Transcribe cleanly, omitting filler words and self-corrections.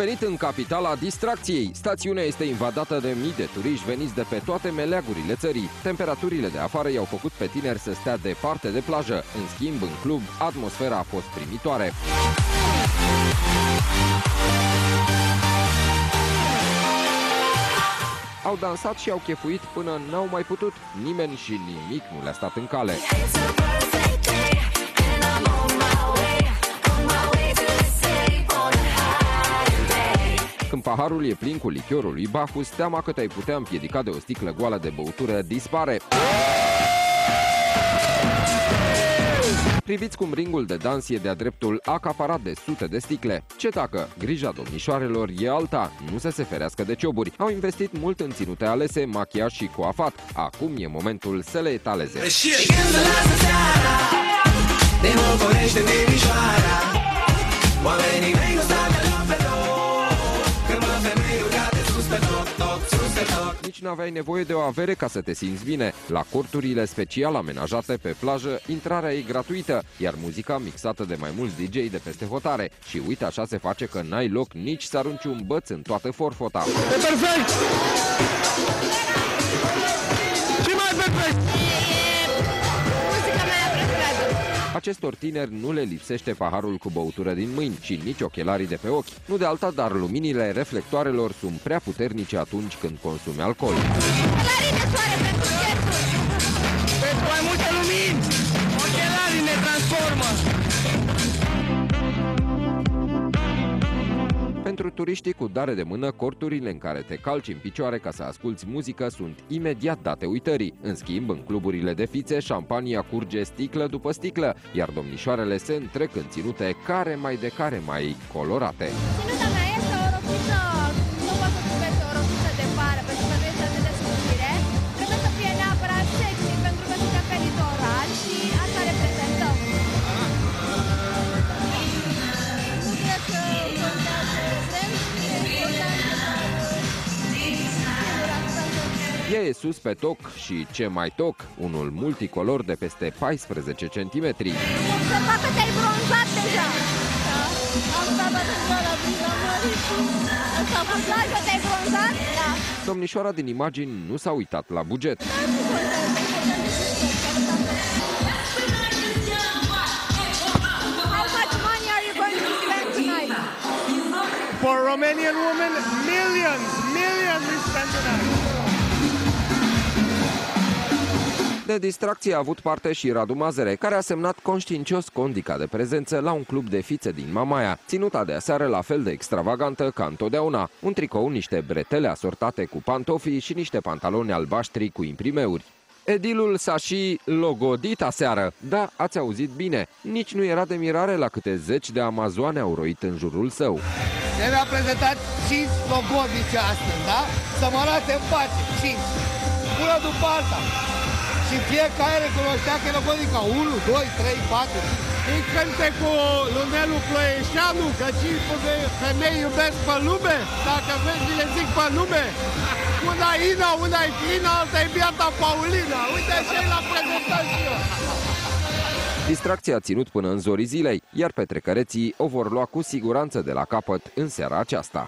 venit în capitala distracției. Stațiunea este invadată de mii de turiști veniți de pe toate meleagurile țării. Temperaturile de afară i-au făcut pe tineri să stea departe de plajă. În schimb, în club, atmosfera a fost primitoare. Au dansat și au chefuit până n-au mai putut. Nimeni și nimic nu le-a stat în cale. Când paharul e plin cu lichiorul lui Bacchus, teama că te-ai putea împiedica de o sticlă goală de băutură dispare. Priviți cum ringul de dans e de-a dreptul acaparat de sute de sticle. Ce dacă? Grija domnișoarelor e alta, nu se ferească de cioburi. Au investit mult în ținute alese, machiaj și coafat. Acum e momentul să le etaleze. Nici n-aveai nevoie de o avere ca să te simți bine. La corturile special amenajate pe plajă, intrarea e gratuită, iar muzica mixată de mai mulți DJ de peste hotare. Și uite, așa se face că n-ai loc nici să arunci un băț în toată forfota. E perfect! Ce mai perfect? Muzica mea preferată. Acestor tineri nu le lipsește paharul cu băutură din mâini și nici ochelarii de pe ochi. Nu de alta, dar luminile reflectoarelor sunt prea puternice atunci când consumi alcool. Ochelarii de soare pentru cercuri. Pentru mai multe lumini! Ochelarii ne transformă! Pentru turiștii cu dare de mână, corturile în care te calci în picioare ca să asculți muzică sunt imediat date uitării. În schimb, în cluburile de fițe, șampania curge sticlă după sticlă, iar domnișoarele se întrec în ținute care mai colorate. Ținuta mea este o rochiță, nu pot să spun că este o rochiță de vară, pentru că nu este atât de subțire. Trebuie să fie neapărat sexy, pentru că suntem pe litoral și asta reprezentăm. Nu cred că contează vrem Ea e sus pe toc și ce mai toc, unul multicolor de peste 14 cm. Se facă că te-ai bronzat deja. Am stat atunci la briza mării și ăsta a fost la că te-ai bronzat? Da. Domnișoara din imagini nu s-a uitat la buget. How much money are you going to spend tonight? For Romanian women, millions we spend tonight. De distracție a avut parte și Radu Mazăre, care a semnat conștiincios condica de prezență la un club de fițe din Mamaia. Ținuta de aseară la fel de extravagantă ca întotdeauna. Un tricou, niște bretele asortate cu pantofii și niște pantaloni albaștri cu imprimeuri. Edilul s-a și logodit aseară. Da, ați auzit bine. Nici nu era de mirare la câte zeci de amazoane au roit în jurul său. Ne-a prezentat 5 logodice astăzi, da? Să mă arate în față, 5. Una după alta. Și fiecare recunoștea că e logodica 1, 2, 3, 4. Îi cânte cu Lunelu Ploieșanu, că 5 femei iubesc pe lume. Dacă vezi, le zic pe lume. Una Ina, una e Ina, alta e biata Paulina. Uite așa l-a prezentat și eu. Distracția a ținut până în zorii zilei, iar petrecăreții o vor lua cu siguranță de la capăt în seara aceasta.